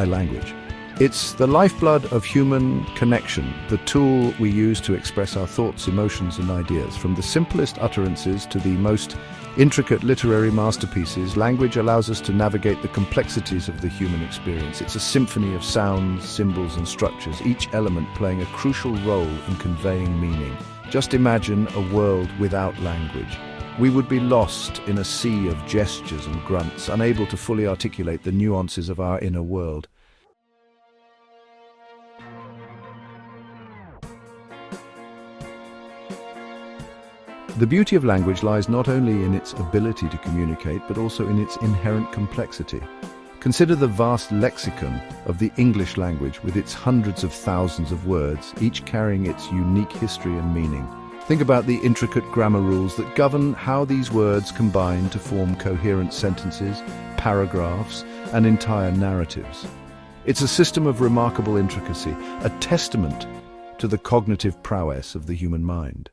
language. It's the lifeblood of human connection, the tool we use to express our thoughts, emotions, and ideas. From the simplest utterances to the most intricate literary masterpieces, language allows us to navigate the complexities of the human experience. It's a symphony of sounds, symbols, and structures, each element playing a crucial role in conveying meaning. Just imagine a world without language. We would be lost in a sea of gestures and grunts, unable to fully articulate the nuances of our inner world. The beauty of language lies not only in its ability to communicate, but also in its inherent complexity. Consider the vast lexicon of the English language with its hundreds of thousands of words, each carrying its unique history and meaning. Think about the intricate grammar rules that govern how these words combine to form coherent sentences, paragraphs, and entire narratives. It's a system of remarkable intricacy, a testament to the cognitive prowess of the human mind.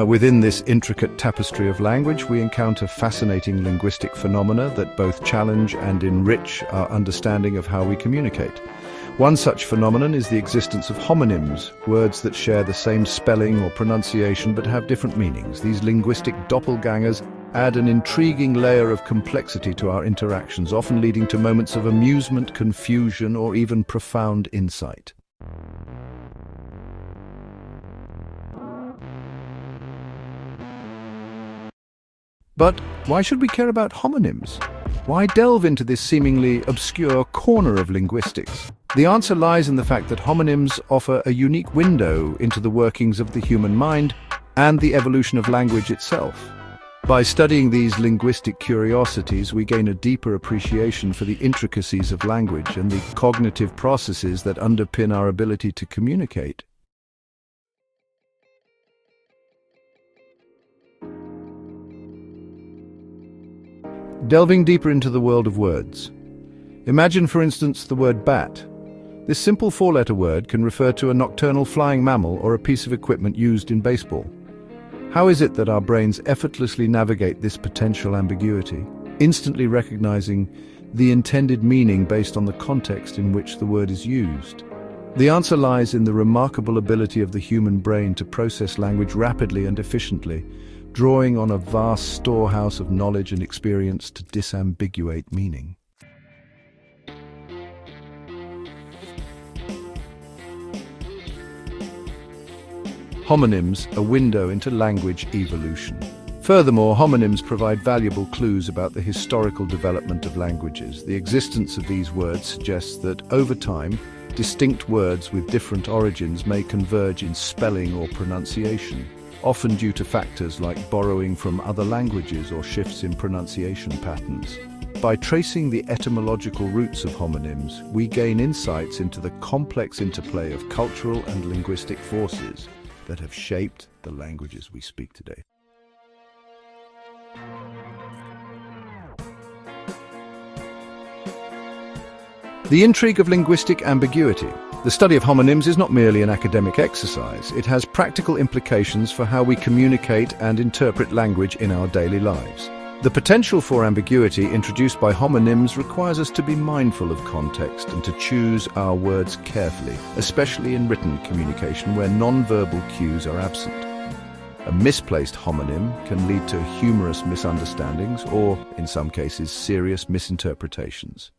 Within this intricate tapestry of language, we encounter fascinating linguistic phenomena that both challenge and enrich our understanding of how we communicate. One such phenomenon is the existence of homonyms, words that share the same spelling or pronunciation but have different meanings. These linguistic doppelgangers add an intriguing layer of complexity to our interactions, often leading to moments of amusement, confusion, or even profound insight. But why should we care about homonyms? Why delve into this seemingly obscure corner of linguistics? The answer lies in the fact that homonyms offer a unique window into the workings of the human mind and the evolution of language itself. By studying these linguistic curiosities, we gain a deeper appreciation for the intricacies of language and the cognitive processes that underpin our ability to communicate. Delving deeper into the world of words. Imagine, for instance, the word bat. This simple four-letter word can refer to a nocturnal flying mammal or a piece of equipment used in baseball. How is it that our brains effortlessly navigate this potential ambiguity, instantly recognizing the intended meaning based on the context in which the word is used? The answer lies in the remarkable ability of the human brain to process language rapidly and efficiently, drawing on a vast storehouse of knowledge and experience to disambiguate meaning. Homonyms, a window into language evolution. Furthermore, homonyms provide valuable clues about the historical development of languages. The existence of these words suggests that, over time, distinct words with different origins may converge in spelling or pronunciation, often due to factors like borrowing from other languages or shifts in pronunciation patterns. By tracing the etymological roots of homonyms, we gain insights into the complex interplay of cultural and linguistic forces that have shaped the languages we speak today. The intrigue of linguistic ambiguity. The study of homonyms is not merely an academic exercise. It has practical implications for how we communicate and interpret language in our daily lives. The potential for ambiguity introduced by homonyms requires us to be mindful of context and to choose our words carefully, especially in written communication where non-verbal cues are absent. A misplaced homonym can lead to humorous misunderstandings or, in some cases, serious misinterpretations.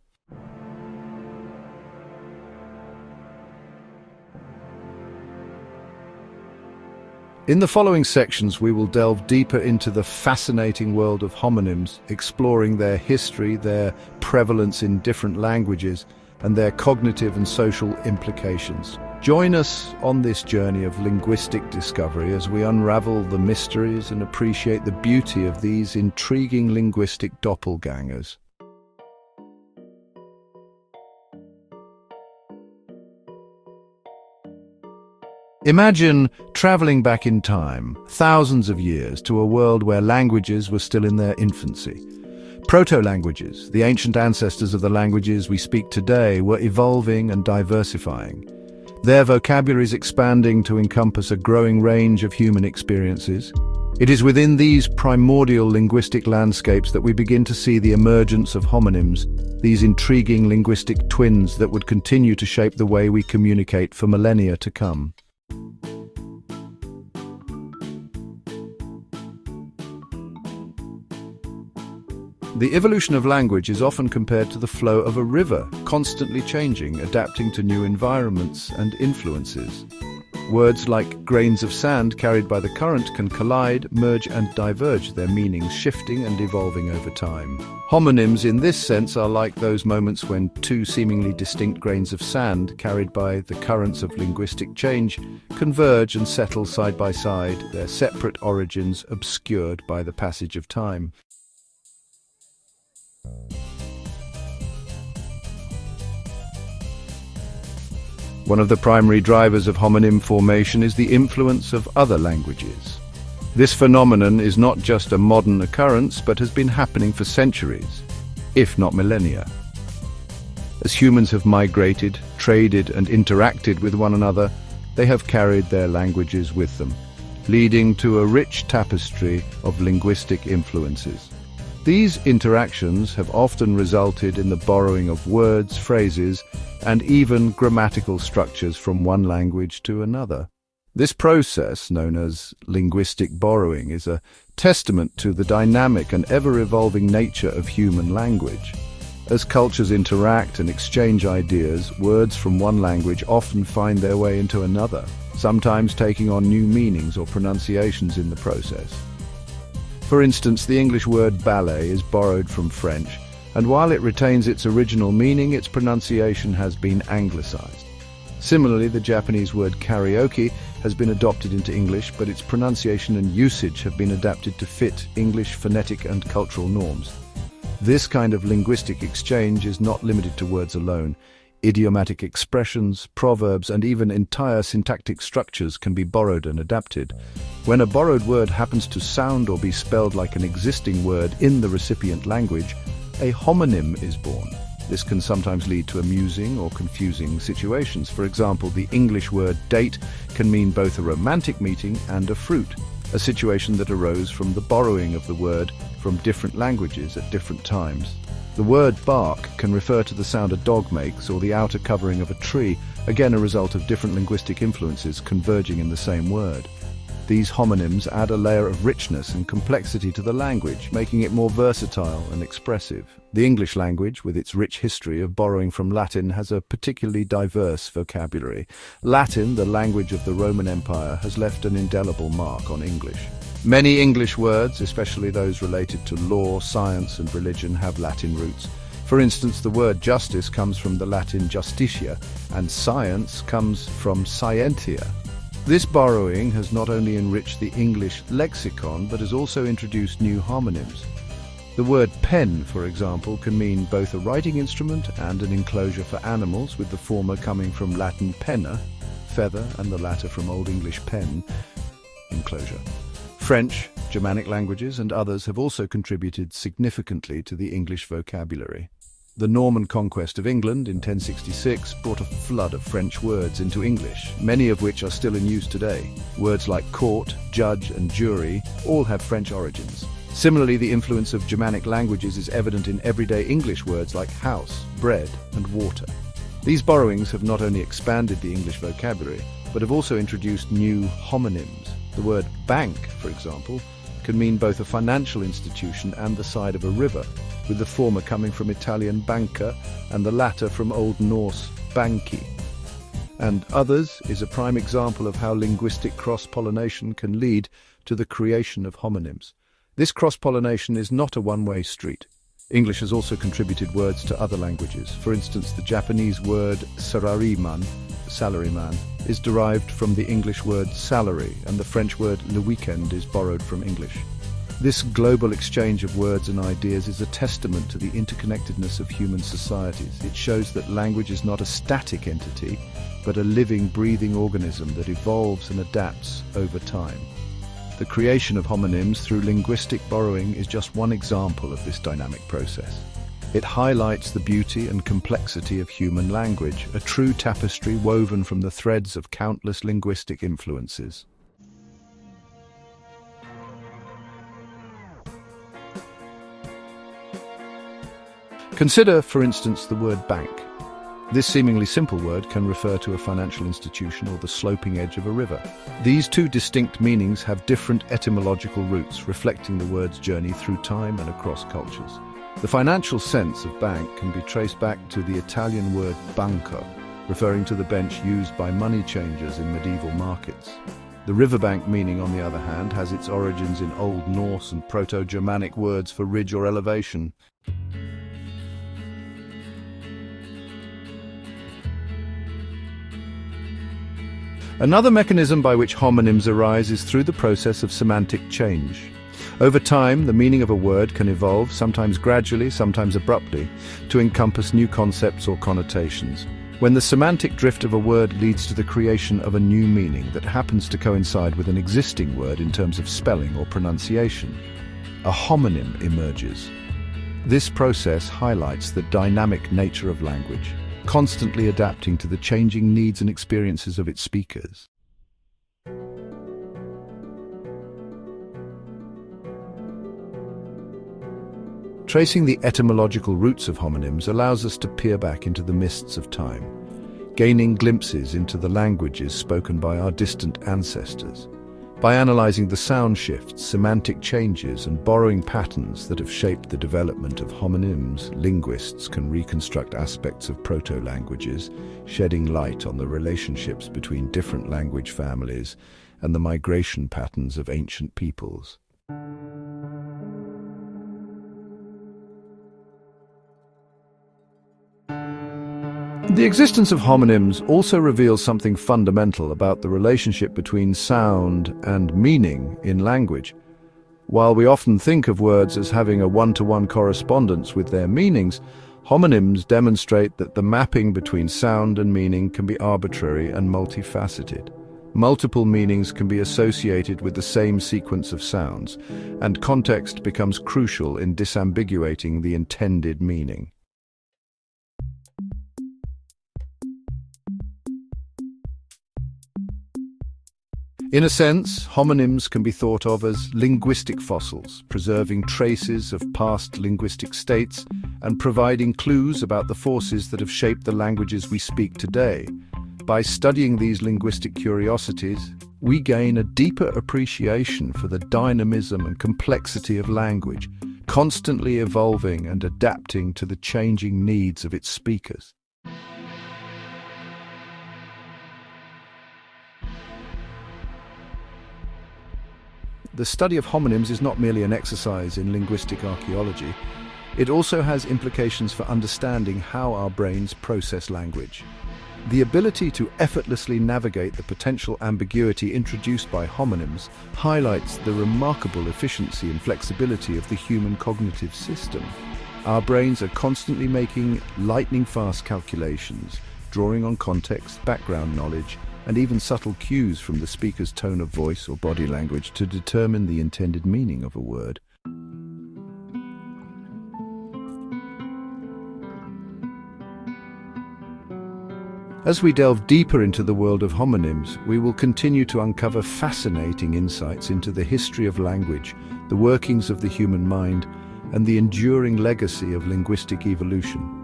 In the following sections, we will delve deeper into the fascinating world of homonyms, exploring their history, their prevalence in different languages, and their cognitive and social implications. Join us on this journey of linguistic discovery as we unravel the mysteries and appreciate the beauty of these intriguing linguistic doppelgangers. Imagine traveling back in time, thousands of years, to a world where languages were still in their infancy. Proto-languages, the ancient ancestors of the languages we speak today, were evolving and diversifying. Their vocabularies expanding to encompass a growing range of human experiences. It is within these primordial linguistic landscapes that we begin to see the emergence of homonyms, these intriguing linguistic twins that would continue to shape the way we communicate for millennia to come. The evolution of language is often compared to the flow of a river, constantly changing, adapting to new environments and influences. Words like grains of sand carried by the current can collide, merge and diverge, their meanings shifting and evolving over time. Homonyms in this sense are like those moments when two seemingly distinct grains of sand carried by the currents of linguistic change converge and settle side by side, their separate origins obscured by the passage of time. One of the primary drivers of homonym formation is the influence of other languages. This phenomenon is not just a modern occurrence, but has been happening for centuries, if not millennia. As humans have migrated, traded, and interacted with one another, they have carried their languages with them, leading to a rich tapestry of linguistic influences. These interactions have often resulted in the borrowing of words, phrases, and even grammatical structures from one language to another. This process, known as linguistic borrowing, is a testament to the dynamic and ever-evolving nature of human language. As cultures interact and exchange ideas, words from one language often find their way into another, sometimes taking on new meanings or pronunciations in the process. For instance, the English word ballet is borrowed from French, and while it retains its original meaning, its pronunciation has been anglicized. Similarly, the Japanese word karaoke has been adopted into English, but its pronunciation and usage have been adapted to fit English phonetic and cultural norms. This kind of linguistic exchange is not limited to words alone. Idiomatic expressions, proverbs, and even entire syntactic structures can be borrowed and adapted. When a borrowed word happens to sound or be spelled like an existing word in the recipient language, a homonym is born. This can sometimes lead to amusing or confusing situations. For example, the English word date can mean both a romantic meeting and a fruit, a situation that arose from the borrowing of the word from different languages at different times. The word bark can refer to the sound a dog makes or the outer covering of a tree, again a result of different linguistic influences converging in the same word. These homonyms add a layer of richness and complexity to the language, making it more versatile and expressive. The English language, with its rich history of borrowing from Latin, has a particularly diverse vocabulary. Latin, the language of the Roman Empire, has left an indelible mark on English. Many English words, especially those related to law, science, and religion, have Latin roots. For instance, the word justice comes from the Latin justitia, and science comes from scientia. This borrowing has not only enriched the English lexicon, but has also introduced new homonyms. The word pen, for example, can mean both a writing instrument and an enclosure for animals, with the former coming from Latin penna, feather, and the latter from Old English pen, enclosure. French, Germanic languages, and others have also contributed significantly to the English vocabulary. The Norman conquest of England in 1066 brought a flood of French words into English, many of which are still in use today. Words like court, judge, and jury all have French origins. Similarly, the influence of Germanic languages is evident in everyday English words like house, bread, and water. These borrowings have not only expanded the English vocabulary, but have also introduced new homonyms. The word bank, for example, can mean both a financial institution and the side of a river, with the former coming from Italian banca and the latter from Old Norse banki. And others is a prime example of how linguistic cross-pollination can lead to the creation of homonyms. This cross-pollination is not a one-way street. English has also contributed words to other languages. For instance, the Japanese word salaryman, salaryman, is derived from the English word salary, and the French word le weekend is borrowed from English. This global exchange of words and ideas is a testament to the interconnectedness of human societies. It shows that language is not a static entity, but a living, breathing organism that evolves and adapts over time. The creation of homonyms through linguistic borrowing is just one example of this dynamic process. It highlights the beauty and complexity of human language, a true tapestry woven from the threads of countless linguistic influences. Consider, for instance, the word bank. This seemingly simple word can refer to a financial institution or the sloping edge of a river. These two distinct meanings have different etymological roots, reflecting the word's journey through time and across cultures. The financial sense of bank can be traced back to the Italian word banco, referring to the bench used by money changers in medieval markets. The riverbank meaning, on the other hand, has its origins in Old Norse and Proto-Germanic words for ridge or elevation. Another mechanism by which homonyms arise is through the process of semantic change. Over time, the meaning of a word can evolve, sometimes gradually, sometimes abruptly, to encompass new concepts or connotations. When the semantic drift of a word leads to the creation of a new meaning that happens to coincide with an existing word in terms of spelling or pronunciation, a homonym emerges. This process highlights the dynamic nature of language, constantly adapting to the changing needs and experiences of its speakers. Tracing the etymological roots of homonyms allows us to peer back into the mists of time, gaining glimpses into the languages spoken by our distant ancestors. By analyzing the sound shifts, semantic changes, and borrowing patterns that have shaped the development of homonyms, linguists can reconstruct aspects of proto-languages, shedding light on the relationships between different language families and the migration patterns of ancient peoples. The existence of homonyms also reveals something fundamental about the relationship between sound and meaning in language. While we often think of words as having a one-to-one correspondence with their meanings, homonyms demonstrate that the mapping between sound and meaning can be arbitrary and multifaceted. Multiple meanings can be associated with the same sequence of sounds, and context becomes crucial in disambiguating the intended meaning. In a sense, homonyms can be thought of as linguistic fossils, preserving traces of past linguistic states and providing clues about the forces that have shaped the languages we speak today. By studying these linguistic curiosities, we gain a deeper appreciation for the dynamism and complexity of language, constantly evolving and adapting to the changing needs of its speakers. The study of homonyms is not merely an exercise in linguistic archaeology. It also has implications for understanding how our brains process language. The ability to effortlessly navigate the potential ambiguity introduced by homonyms highlights the remarkable efficiency and flexibility of the human cognitive system. Our brains are constantly making lightning-fast calculations, drawing on context, background knowledge, and even subtle cues from the speaker's tone of voice or body language to determine the intended meaning of a word. As we delve deeper into the world of homonyms, we will continue to uncover fascinating insights into the history of language, the workings of the human mind, and the enduring legacy of linguistic evolution.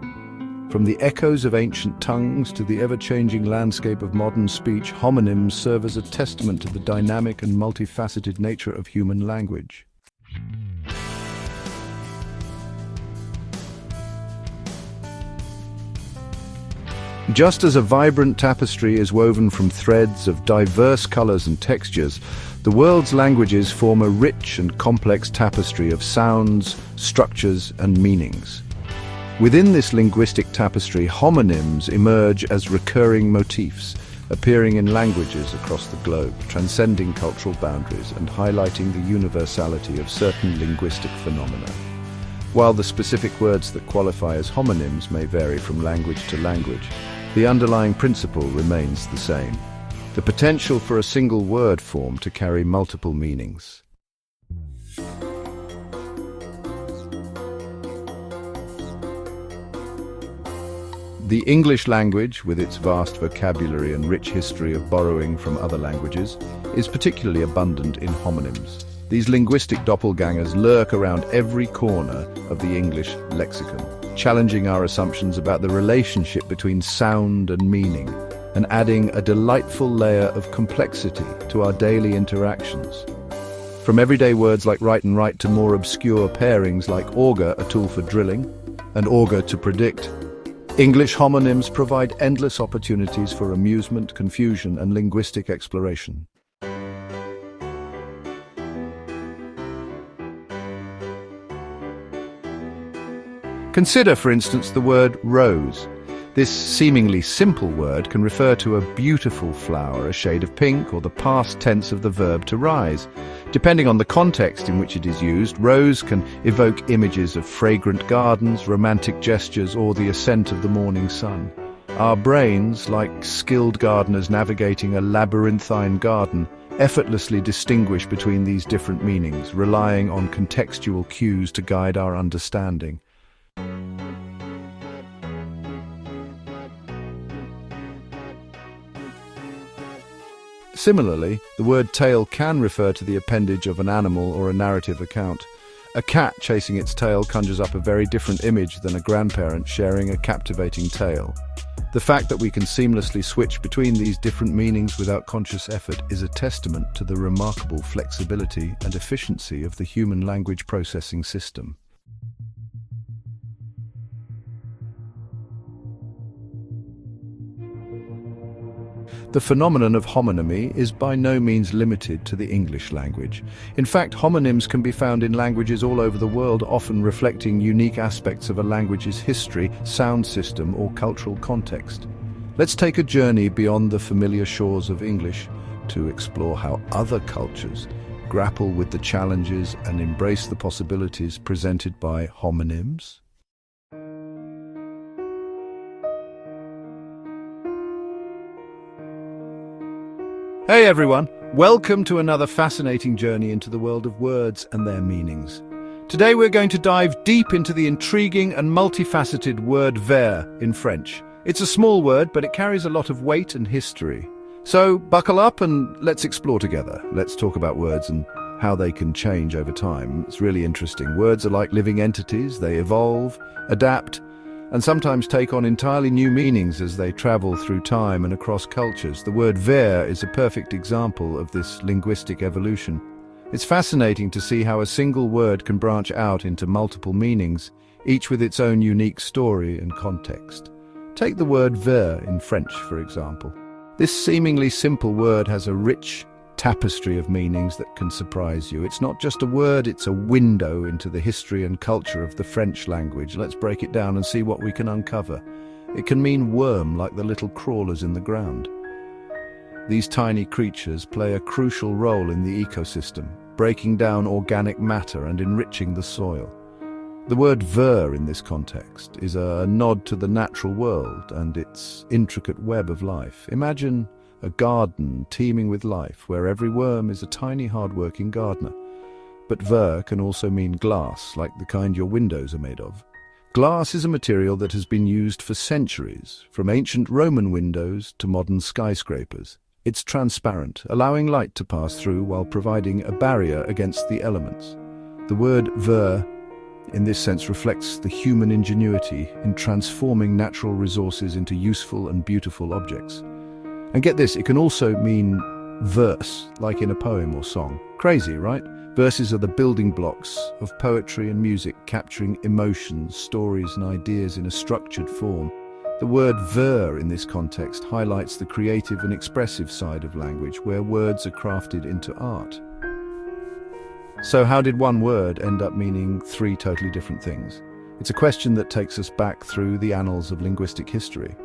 From the echoes of ancient tongues to the ever-changing landscape of modern speech, homonyms serve as a testament to the dynamic and multifaceted nature of human language. Just as a vibrant tapestry is woven from threads of diverse colors and textures, the world's languages form a rich and complex tapestry of sounds, structures, and meanings. Within this linguistic tapestry, homonyms emerge as recurring motifs, appearing in languages across the globe, transcending cultural boundaries and highlighting the universality of certain linguistic phenomena. While the specific words that qualify as homonyms may vary from language to language, the underlying principle remains the same: the potential for a single word form to carry multiple meanings. The English language, with its vast vocabulary and rich history of borrowing from other languages, is particularly abundant in homonyms. These linguistic doppelgangers lurk around every corner of the English lexicon, challenging our assumptions about the relationship between sound and meaning, and adding a delightful layer of complexity to our daily interactions. From everyday words like right and right to more obscure pairings like augur, a tool for drilling, and augur to predict, English homonyms provide endless opportunities for amusement, confusion, and linguistic exploration. Consider, for instance, the word rose. This seemingly simple word can refer to a beautiful flower, a shade of pink, or the past tense of the verb to rise. Depending on the context in which it is used, rose can evoke images of fragrant gardens, romantic gestures, or the ascent of the morning sun. Our brains, like skilled gardeners navigating a labyrinthine garden, effortlessly distinguish between these different meanings, relying on contextual cues to guide our understanding. Similarly, the word tail can refer to the appendage of an animal or a narrative account. A cat chasing its tail conjures up a very different image than a grandparent sharing a captivating tale. The fact that we can seamlessly switch between these different meanings without conscious effort is a testament to the remarkable flexibility and efficiency of the human language processing system. The phenomenon of homonymy is by no means limited to the English language. In fact, homonyms can be found in languages all over the world, often reflecting unique aspects of a language's history, sound system, or cultural context. Let's take a journey beyond the familiar shores of English to explore how other cultures grapple with the challenges and embrace the possibilities presented by homonyms. Hey everyone, welcome to another fascinating journey into the world of words and their meanings. Today we're going to dive deep into the intriguing and multifaceted word ver in French. It's a small word, but it carries a lot of weight and history. So buckle up and let's explore together. Let's talk about words and how they can change over time. It's really interesting. Words are like living entities. They evolve, adapt, and sometimes take on entirely new meanings as they travel through time and across cultures. The word ver is a perfect example of this linguistic evolution. It's fascinating to see how a single word can branch out into multiple meanings, each with its own unique story and context. Take the word ver in French, for example. This seemingly simple word has a rich tapestry of meanings that can surprise you. It's not just a word, it's a window into the history and culture of the French language. Let's break it down and see what we can uncover. It can mean worm, like the little crawlers in the ground. These tiny creatures play a crucial role in the ecosystem, breaking down organic matter and enriching the soil. The word ver in this context is a nod to the natural world and its intricate web of life. Imagine a garden teeming with life, where every worm is a tiny, hard-working gardener. But ver can also mean glass, like the kind your windows are made of. Glass is a material that has been used for centuries, from ancient Roman windows to modern skyscrapers. It's transparent, allowing light to pass through while providing a barrier against the elements. The word ver, in this sense, reflects the human ingenuity in transforming natural resources into useful and beautiful objects. And get this, it can also mean verse, like in a poem or song. Crazy, right? Verses are the building blocks of poetry and music, capturing emotions, stories, and ideas in a structured form. The word ver in this context highlights the creative and expressive side of language, where words are crafted into art. So how did one word end up meaning three totally different things? It's a question that takes us back through the annals of linguistic history.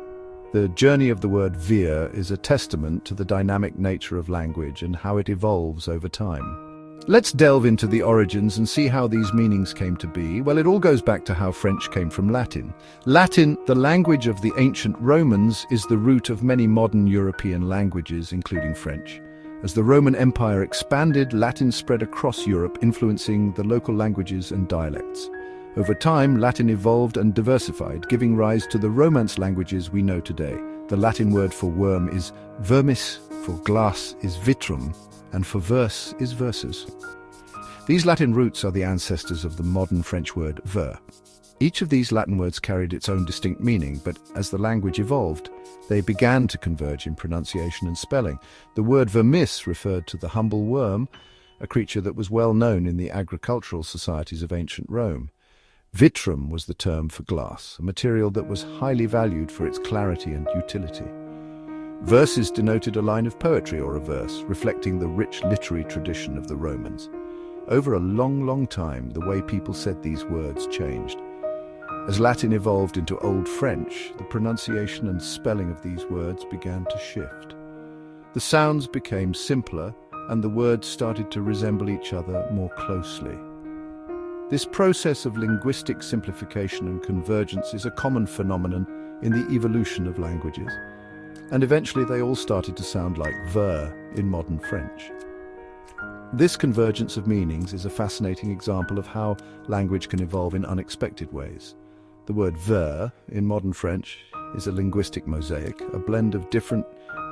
The journey of the word vir is a testament to the dynamic nature of language and how it evolves over time. Let's delve into the origins and see how these meanings came to be. Well, it all goes back to how French came from Latin. Latin, the language of the ancient Romans, is the root of many modern European languages, including French. As the Roman Empire expanded, Latin spread across Europe, influencing the local languages and dialects. Over time, Latin evolved and diversified, giving rise to the Romance languages we know today. The Latin word for worm is vermis, for glass is vitrum, and for verse is versus. These Latin roots are the ancestors of the modern French word ver. Each of these Latin words carried its own distinct meaning, but as the language evolved, they began to converge in pronunciation and spelling. The word vermis referred to the humble worm, a creature that was well known in the agricultural societies of ancient Rome. Vitrum was the term for glass, a material that was highly valued for its clarity and utility. Verses denoted a line of poetry or a verse, reflecting the rich literary tradition of the Romans. Over a long time, the way people said these words changed. As Latin evolved into Old French, the pronunciation and spelling of these words began to shift. The sounds became simpler, and the words started to resemble each other more closely. This process of linguistic simplification and convergence is a common phenomenon in the evolution of languages, and eventually they all started to sound like ver in modern French. This convergence of meanings is a fascinating example of how language can evolve in unexpected ways. The word ver in modern French is a linguistic mosaic, a blend of different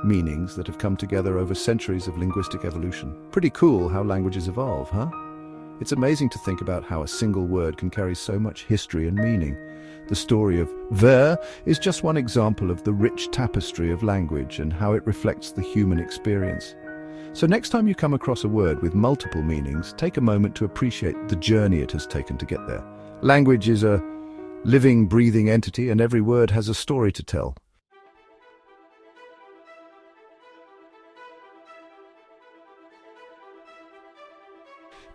meanings that have come together over centuries of linguistic evolution. Pretty cool how languages evolve, huh? It's amazing to think about how a single word can carry so much history and meaning. The story of ver is just one example of the rich tapestry of language and how it reflects the human experience. So next time you come across a word with multiple meanings, take a moment to appreciate the journey it has taken to get there. Language is a living, breathing entity, and every word has a story to tell.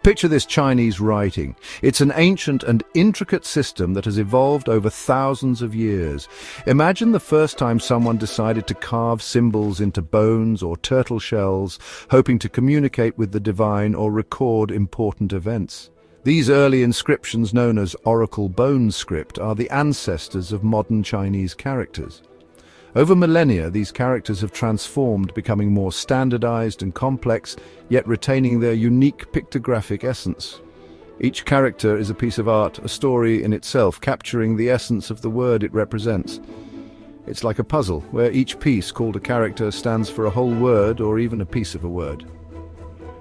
Picture this Chinese writing. It's an ancient and intricate system that has evolved over thousands of years. Imagine the first time someone decided to carve symbols into bones or turtle shells, hoping to communicate with the divine or record important events. These early inscriptions, known as Oracle Bone Script, are the ancestors of modern Chinese characters. Over millennia, these characters have transformed, becoming more standardized and complex, yet retaining their unique pictographic essence. Each character is a piece of art, a story in itself, capturing the essence of the word it represents. It's like a puzzle, where each piece, called a character, stands for a whole word or even a piece of a word.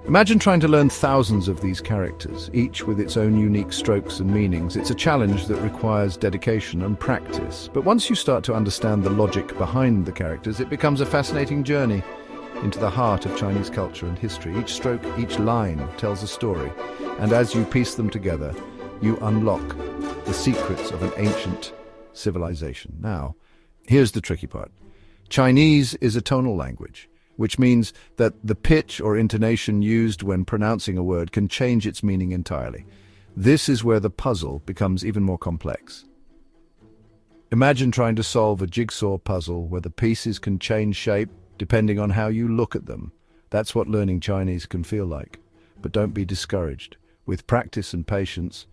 Imagine trying to learn thousands of these characters, each with its own unique strokes and meanings. It's a challenge that requires dedication and practice. But once you start to understand the logic behind the characters, it becomes a fascinating journey into the heart of Chinese culture and history. Each stroke, each line tells a story. And as you piece them together, you unlock the secrets of an ancient civilization. Now, here's the tricky part. Chinese is a tonal language, which means that the pitch or intonation used when pronouncing a word can change its meaning entirely. This is where the puzzle becomes even more complex. Imagine trying to solve a jigsaw puzzle where the pieces can change shape depending on how you look at them. That's what learning Chinese can feel like. But don't be discouraged. With practice and patience,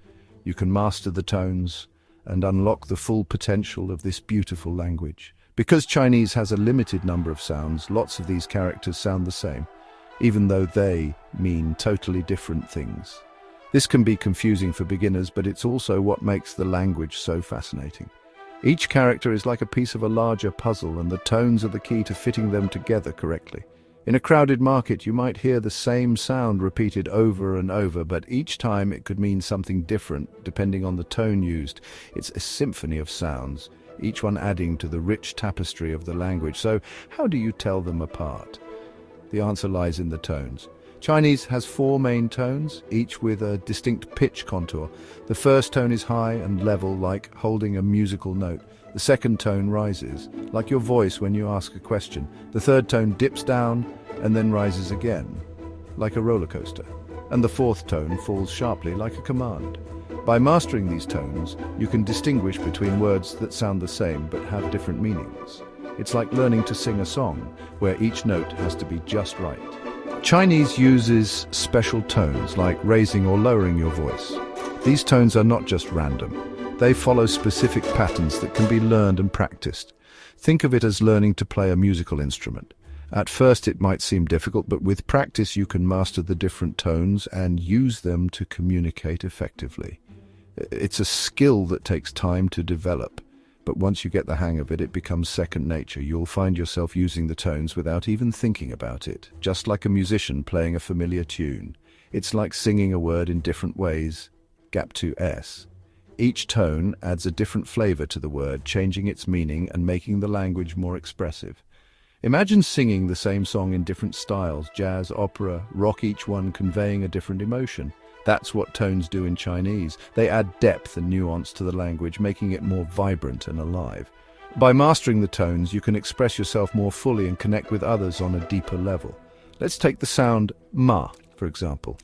you can master the tones and unlock the full potential of this beautiful language. Because Chinese has a limited number of sounds, lots of these characters sound the same, even though they mean totally different things. This can be confusing for beginners, but it's also what makes the language so fascinating. Each character is like a piece of a larger puzzle, and the tones are the key to fitting them together correctly. In a crowded market, you might hear the same sound repeated over and over, but each time it could mean something different, depending on the tone used. It's a symphony of sounds, each one adding to the rich tapestry of the language. So how do you tell them apart? The answer lies in the tones. Chinese has 4 main tones, each with a distinct pitch contour. The first tone is high and level, like holding a musical note. The second tone rises, like your voice when you ask a question. The third tone dips down and then rises again, like a roller coaster. And the fourth tone falls sharply, like a command. By mastering these tones, you can distinguish between words that sound the same but have different meanings. It's like learning to sing a song, where each note has to be just right. Chinese uses special tones, like raising or lowering your voice. These tones are not just random. They follow specific patterns that can be learned and practiced. Think of it as learning to play a musical instrument. At first it might seem difficult, but with practice you can master the different tones and use them to communicate effectively. It's a skill that takes time to develop, but once you get the hang of it, it becomes second nature. You'll find yourself using the tones without even thinking about it, just like a musician playing a familiar tune. It's like singing a word in different ways. Gap to S. Each tone adds a different flavor to the word, changing its meaning and making the language more expressive. Imagine singing the same song in different styles, jazz, opera, rock, each one conveying a different emotion. That's what tones do in Chinese. They add depth and nuance to the language, making it more vibrant and alive. By mastering the tones, you can express yourself more fully and connect with others on a deeper level. Let's take the sound ma, for example.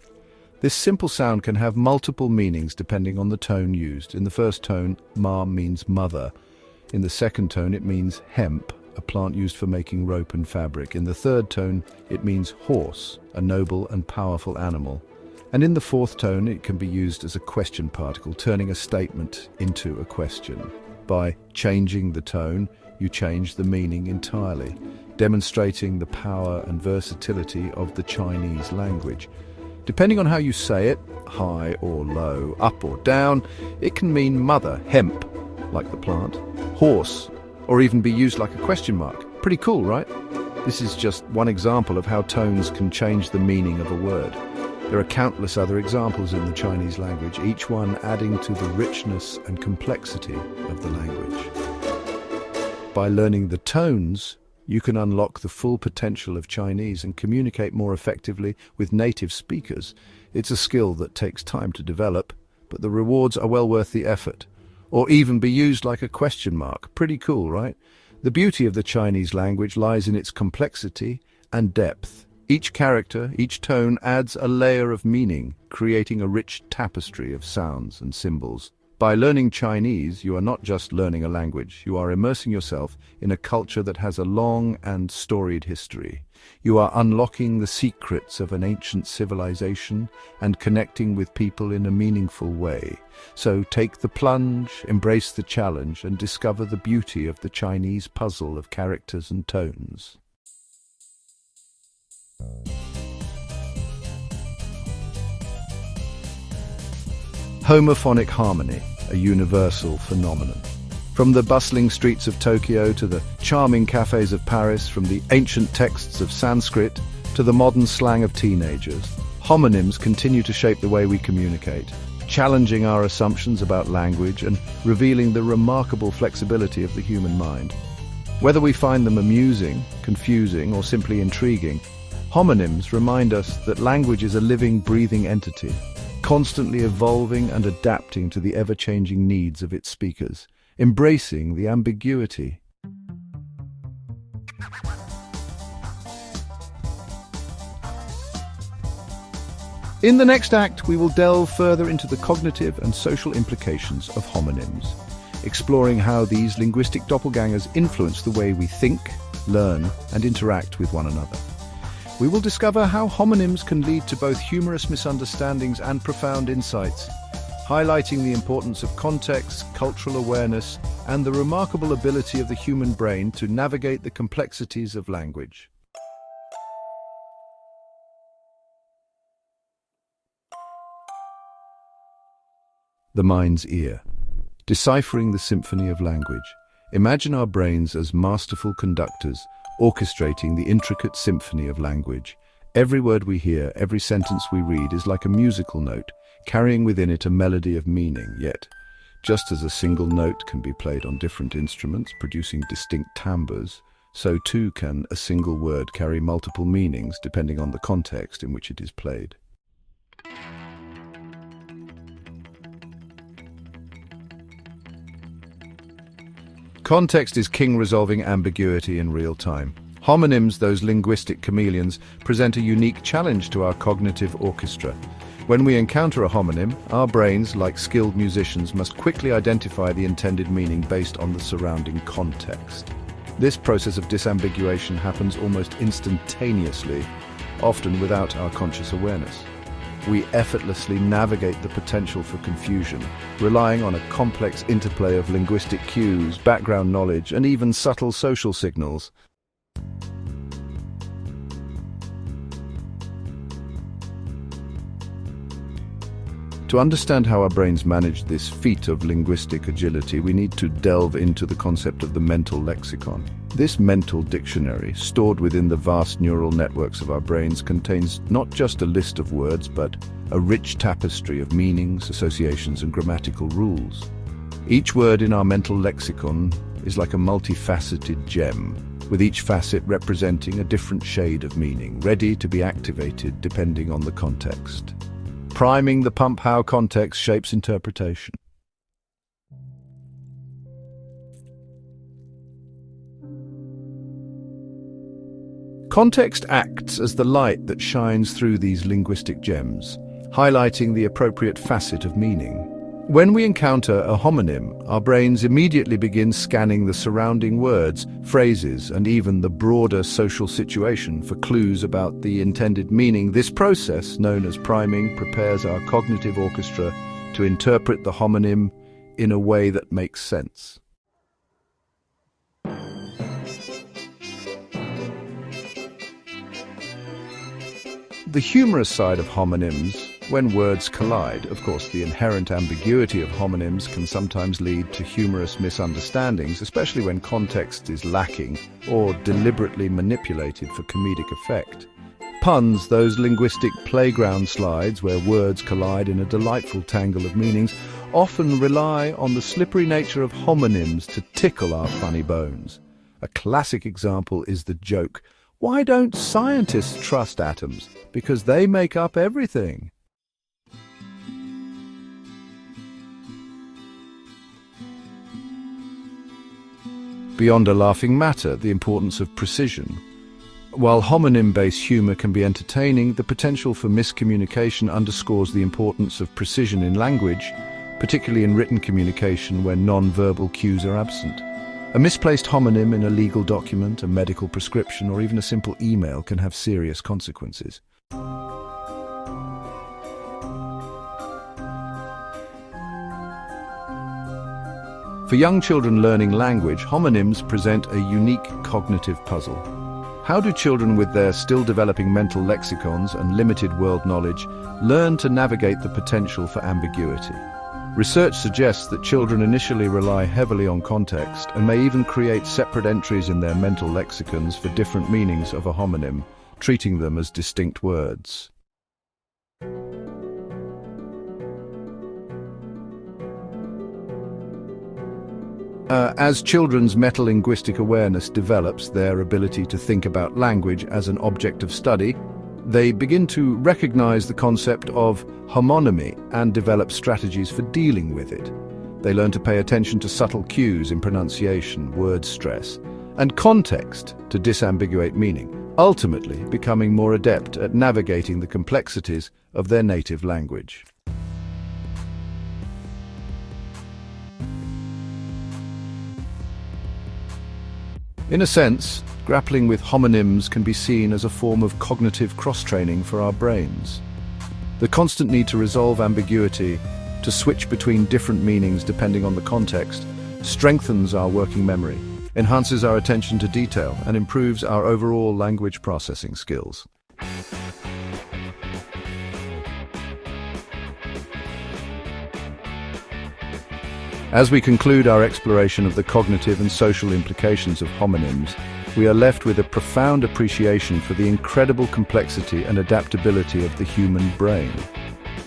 This simple sound can have multiple meanings depending on the tone used. In the first tone, ma means mother. In the second tone, it means hemp, a plant used for making rope and fabric. In the third tone, it means horse, a noble and powerful animal. And in the fourth tone, it can be used as a question particle, turning a statement into a question. By changing the tone, you change the meaning entirely, demonstrating the power and versatility of the Chinese language. Depending on how you say it, high or low, up or down, it can mean mother, hemp, like the plant, horse, or even be used like a question mark. Pretty cool, right? This is just one example of how tones can change the meaning of a word. There are countless other examples in the Chinese language, each one adding to the richness and complexity of the language. By learning the tones, you can unlock the full potential of Chinese and communicate more effectively with native speakers. It's a skill that takes time to develop, but the rewards are well worth the effort. Or even be used like a question mark. Pretty cool, right? The beauty of the Chinese language lies in its complexity and depth. Each character, each tone adds a layer of meaning, creating a rich tapestry of sounds and symbols. By learning Chinese, you are not just learning a language, you are immersing yourself in a culture that has a long and storied history. You are unlocking the secrets of an ancient civilization and connecting with people in a meaningful way. So take the plunge, embrace the challenge, and discover the beauty of the Chinese puzzle of characters and tones. Homophonic harmony, a universal phenomenon. From the bustling streets of Tokyo to the charming cafes of Paris, from the ancient texts of Sanskrit to the modern slang of teenagers, homonyms continue to shape the way we communicate, challenging our assumptions about language and revealing the remarkable flexibility of the human mind. Whether we find them amusing, confusing, or simply intriguing, homonyms remind us that language is a living, breathing entity, constantly evolving and adapting to the ever-changing needs of its speakers, embracing the ambiguity. In the next act, we will delve further into the cognitive and social implications of homonyms, exploring how these linguistic doppelgangers influence the way we think, learn, and interact with one another. We will discover how homonyms can lead to both humorous misunderstandings and profound insights, highlighting the importance of context, cultural awareness, and the remarkable ability of the human brain to navigate the complexities of language. The mind's ear. Deciphering the symphony of language. Imagine our brains as masterful conductors, orchestrating the intricate symphony of language. Every word we hear, every sentence we read is like a musical note, carrying within it a melody of meaning. Yet, just as a single note can be played on different instruments, producing distinct timbres, so too can a single word carry multiple meanings depending on the context in which it is played. Context is king, resolving ambiguity in real time. Homonyms, those linguistic chameleons, present a unique challenge to our cognitive orchestra. When we encounter a homonym, our brains, like skilled musicians, must quickly identify the intended meaning based on the surrounding context. This process of disambiguation happens almost instantaneously, often without our conscious awareness. We effortlessly navigate the potential for confusion, relying on a complex interplay of linguistic cues, background knowledge, and even subtle social signals. To understand how our brains manage this feat of linguistic agility, we need to delve into the concept of the mental lexicon. This mental dictionary, stored within the vast neural networks of our brains, contains not just a list of words, but a rich tapestry of meanings, associations, and grammatical rules. Each word in our mental lexicon is like a multifaceted gem, with each facet representing a different shade of meaning, ready to be activated depending on the context. Priming the pump how context shapes interpretation. Context acts as the light that shines through these linguistic gems, highlighting the appropriate facet of meaning. When we encounter a homonym, our brains immediately begin scanning the surrounding words, phrases, and even the broader social situation for clues about the intended meaning. This process, known as priming, prepares our cognitive orchestra to interpret the homonym in a way that makes sense. The humorous side of homonyms, when words collide. Of course, the inherent ambiguity of homonyms can sometimes lead to humorous misunderstandings, especially when context is lacking or deliberately manipulated for comedic effect. Puns, those linguistic playground slides where words collide in a delightful tangle of meanings, often rely on the slippery nature of homonyms to tickle our funny bones. A classic example is the joke, "Why don't scientists trust atoms? Because they make up everything." Beyond a laughing matter, the importance of precision. While homonym-based humor can be entertaining, the potential for miscommunication underscores the importance of precision in language, particularly in written communication when non-verbal cues are absent. A misplaced homonym in a legal document, a medical prescription, or even a simple email can have serious consequences. For young children learning language, homonyms present a unique cognitive puzzle. How do children with their still developing mental lexicons and limited world knowledge learn to navigate the potential for ambiguity? Research suggests that children initially rely heavily on context and may even create separate entries in their mental lexicons for different meanings of a homonym, treating them as distinct words. As children's metalinguistic awareness develops, their ability to think about language as an object of study, they begin to recognize the concept of homonymy and develop strategies for dealing with it. They learn to pay attention to subtle cues in pronunciation, word stress, and context to disambiguate meaning, ultimately becoming more adept at navigating the complexities of their native language. In a sense, grappling with homonyms can be seen as a form of cognitive cross-training for our brains. The constant need to resolve ambiguity, to switch between different meanings depending on the context, strengthens our working memory, enhances our attention to detail, and improves our overall language processing skills. As we conclude our exploration of the cognitive and social implications of homonyms, we are left with a profound appreciation for the incredible complexity and adaptability of the human brain.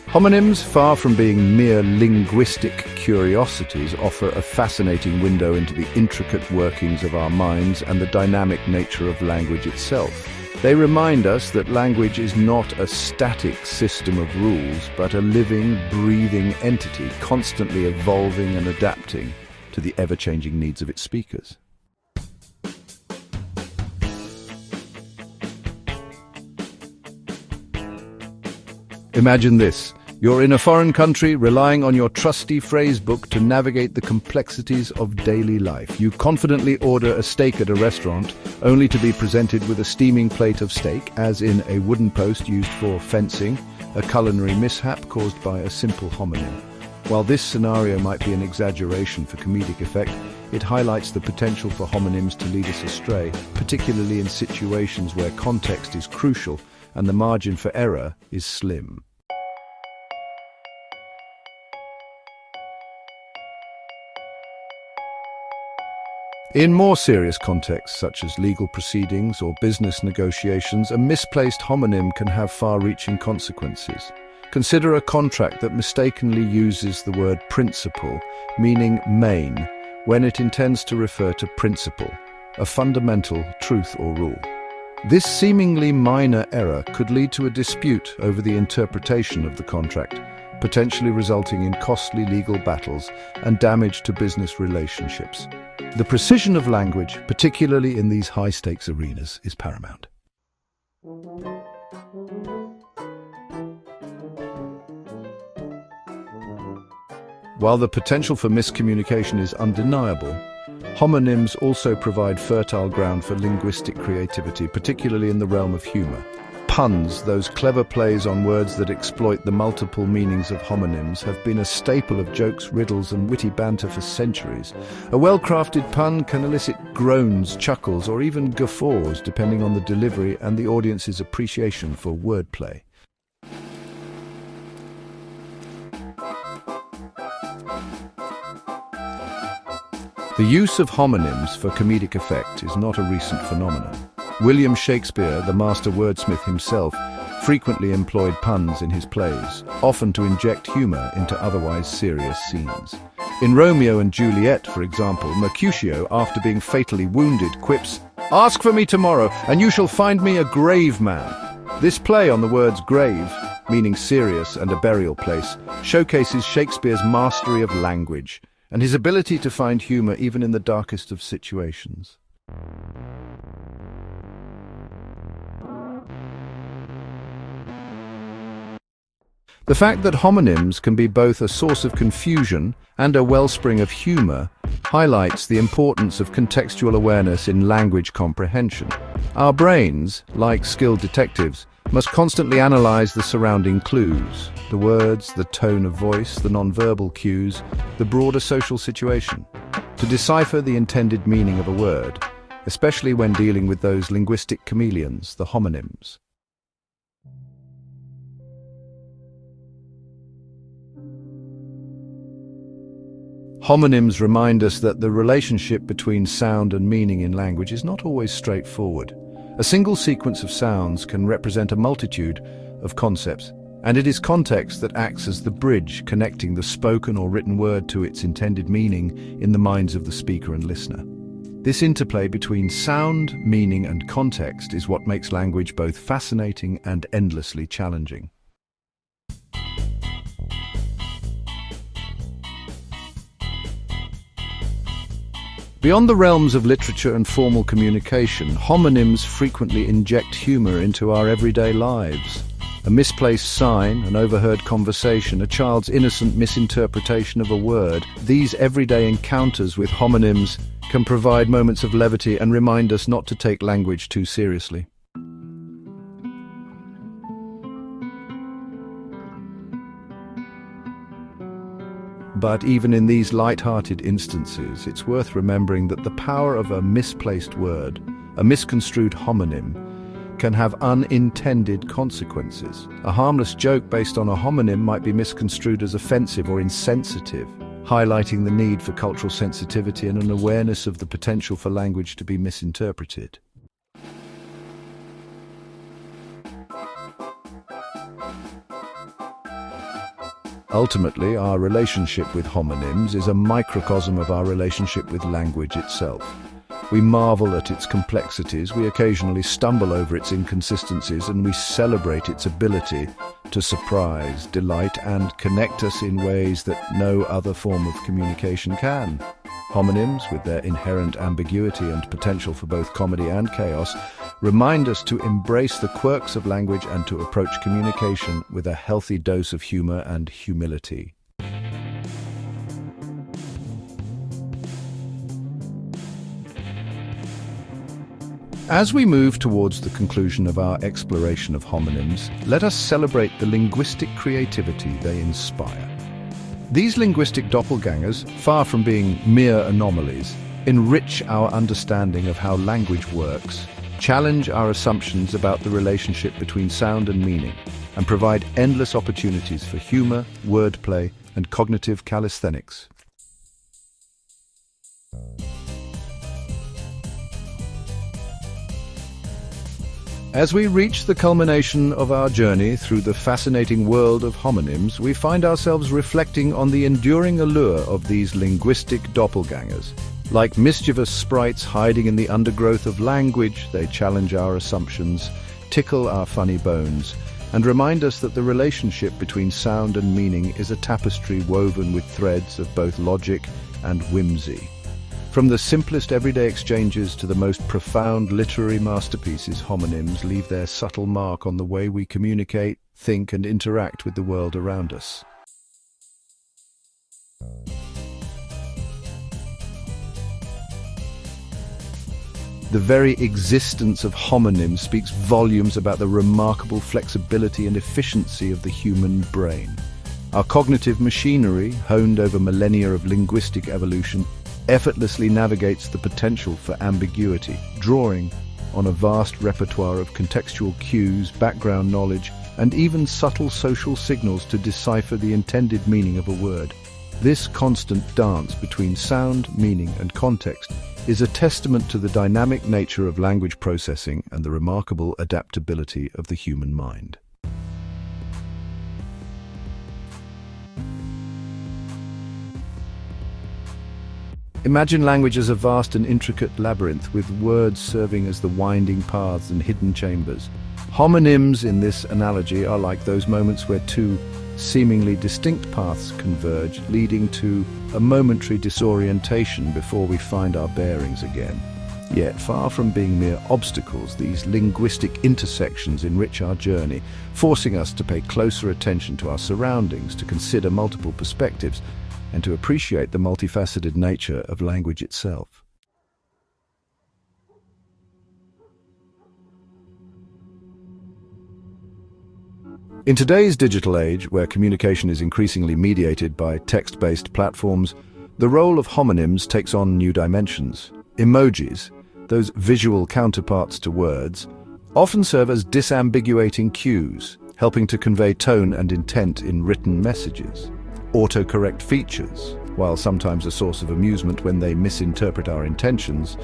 Homonyms, far from being mere linguistic curiosities, offer a fascinating window into the intricate workings of our minds and the dynamic nature of language itself. They remind us that language is not a static system of rules, but a living, breathing entity, constantly evolving and adapting to the ever-changing needs of its speakers. Imagine this. You're in a foreign country, relying on your trusty phrase book to navigate the complexities of daily life. You confidently order a steak at a restaurant, only to be presented with a steaming plate of steak, as in a wooden post used for fencing, a culinary mishap caused by a simple homonym. While this scenario might be an exaggeration for comedic effect, it highlights the potential for homonyms to lead us astray, particularly in situations where context is crucial and the margin for error is slim. In more serious contexts, such as legal proceedings or business negotiations, a misplaced homonym can have far-reaching consequences. Consider a contract that mistakenly uses the word principle, meaning main, when it intends to refer to principle, a fundamental truth or rule. This seemingly minor error could lead to a dispute over the interpretation of the contract, potentially resulting in costly legal battles and damage to business relationships. The precision of language, particularly in these high-stakes arenas, is paramount. While the potential for miscommunication is undeniable, homonyms also provide fertile ground for linguistic creativity, particularly in the realm of humor. Puns, those clever plays on words that exploit the multiple meanings of homonyms, have been a staple of jokes, riddles, and witty banter for centuries. A well-crafted pun can elicit groans, chuckles, or even guffaws, depending on the delivery and the audience's appreciation for wordplay. The use of homonyms for comedic effect is not a recent phenomenon. William Shakespeare, the master wordsmith himself, frequently employed puns in his plays, often to inject humor into otherwise serious scenes. In Romeo and Juliet, for example, Mercutio, after being fatally wounded, quips, "Ask for me tomorrow, and you shall find me a grave man." This play on the words grave, meaning serious, and a burial place, showcases Shakespeare's mastery of language and his ability to find humor even in the darkest of situations. The fact that homonyms can be both a source of confusion and a wellspring of humor highlights the importance of contextual awareness in language comprehension. Our brains, like skilled detectives, must constantly analyze the surrounding clues, the words, the tone of voice, the nonverbal cues, the broader social situation, to decipher the intended meaning of a word, especially when dealing with those linguistic chameleons, the homonyms. Homonyms remind us that the relationship between sound and meaning in language is not always straightforward. A single sequence of sounds can represent a multitude of concepts, and it is context that acts as the bridge connecting the spoken or written word to its intended meaning in the minds of the speaker and listener. This interplay between sound, meaning, and context is what makes language both fascinating and endlessly challenging. Beyond the realms of literature and formal communication, homonyms frequently inject humor into our everyday lives. A misplaced sign, an overheard conversation, a child's innocent misinterpretation of a word, these everyday encounters with homonyms can provide moments of levity and remind us not to take language too seriously. But even in these light-hearted instances, it's worth remembering that the power of a misplaced word, a misconstrued homonym, can have unintended consequences. A harmless joke based on a homonym might be misconstrued as offensive or insensitive, highlighting the need for cultural sensitivity and an awareness of the potential for language to be misinterpreted. Ultimately, our relationship with homonyms is a microcosm of our relationship with language itself. We marvel at its complexities, we occasionally stumble over its inconsistencies, and we celebrate its ability to surprise, delight, and connect us in ways that no other form of communication can. Homonyms, with their inherent ambiguity and potential for both comedy and chaos, remind us to embrace the quirks of language and to approach communication with a healthy dose of humor and humility. As we move towards the conclusion of our exploration of homonyms, let us celebrate the linguistic creativity they inspire. These linguistic doppelgangers, far from being mere anomalies, enrich our understanding of how language works, challenge our assumptions about the relationship between sound and meaning, and provide endless opportunities for humor, wordplay, and cognitive calisthenics. As we reach the culmination of our journey through the fascinating world of homonyms, we find ourselves reflecting on the enduring allure of these linguistic doppelgangers. Like mischievous sprites hiding in the undergrowth of language, they challenge our assumptions, tickle our funny bones, and remind us that the relationship between sound and meaning is a tapestry woven with threads of both logic and whimsy. From the simplest everyday exchanges to the most profound literary masterpieces, homonyms leave their subtle mark on the way we communicate, think, and interact with the world around us. The very existence of homonyms speaks volumes about the remarkable flexibility and efficiency of the human brain. Our cognitive machinery, honed over millennia of linguistic evolution, effortlessly navigates the potential for ambiguity, drawing on a vast repertoire of contextual cues, background knowledge, and even subtle social signals to decipher the intended meaning of a word. This constant dance between sound, meaning, and context is a testament to the dynamic nature of language processing and the remarkable adaptability of the human mind. Imagine language as a vast and intricate labyrinth, with words serving as the winding paths and hidden chambers. Homonyms, in this analogy, are like those moments where two seemingly distinct paths converge, leading to a momentary disorientation before we find our bearings again. Yet, far from being mere obstacles, these linguistic intersections enrich our journey, forcing us to pay closer attention to our surroundings, to consider multiple perspectives, and to appreciate the multifaceted nature of language itself. In today's digital age, where communication is increasingly mediated by text-based platforms, the role of homonyms takes on new dimensions. Emojis, those visual counterparts to words, often serve as disambiguating cues, helping to convey tone and intent in written messages. Autocorrect features, while sometimes a source of amusement when they misinterpret our intentions,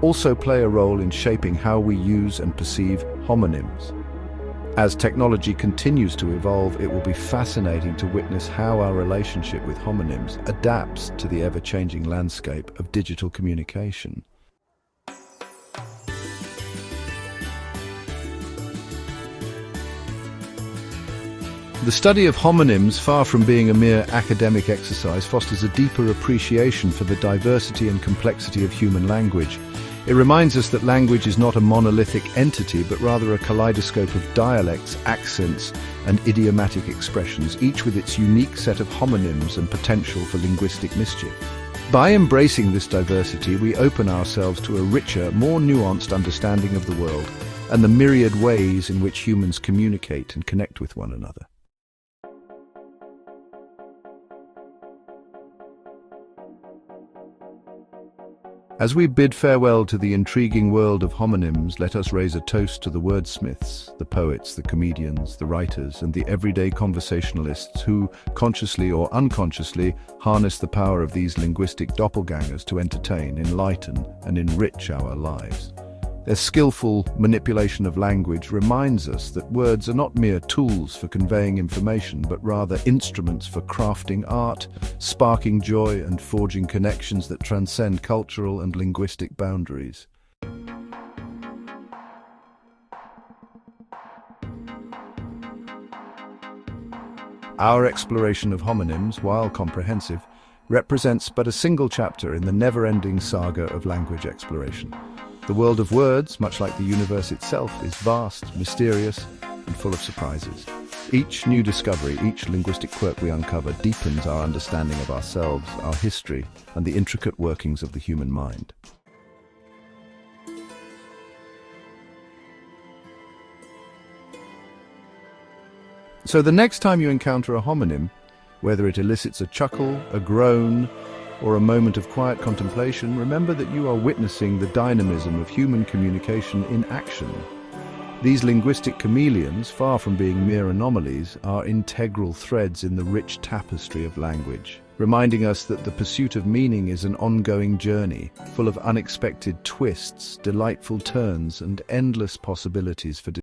also play a role in shaping how we use and perceive homonyms. As technology continues to evolve, it will be fascinating to witness how our relationship with homonyms adapts to the ever-changing landscape of digital communication. The study of homonyms, far from being a mere academic exercise, fosters a deeper appreciation for the diversity and complexity of human language. It reminds us that language is not a monolithic entity, but rather a kaleidoscope of dialects, accents, and idiomatic expressions, each with its unique set of homonyms and potential for linguistic mischief. By embracing this diversity, we open ourselves to a richer, more nuanced understanding of the world and the myriad ways in which humans communicate and connect with one another. As we bid farewell to the intriguing world of homonyms, let us raise a toast to the wordsmiths, the poets, the comedians, the writers, and the everyday conversationalists who, consciously or unconsciously, harness the power of these linguistic doppelgangers to entertain, enlighten, and enrich our lives. Their skillful manipulation of language reminds us that words are not mere tools for conveying information, but rather instruments for crafting art, sparking joy, and forging connections that transcend cultural and linguistic boundaries. Our exploration of homonyms, while comprehensive, represents but a single chapter in the never-ending saga of language exploration. The world of words, much like the universe itself, is vast, mysterious, and full of surprises. Each new discovery, each linguistic quirk we uncover deepens our understanding of ourselves, our history, and the intricate workings of the human mind. So the next time you encounter a homonym, whether it elicits a chuckle, a groan, or a moment of quiet contemplation, remember that you are witnessing the dynamism of human communication in action. These linguistic chameleons, far from being mere anomalies, are integral threads in the rich tapestry of language. reminding us that the pursuit of meaning is an ongoing journey, full of unexpected twists, delightful turns, and endless possibilities for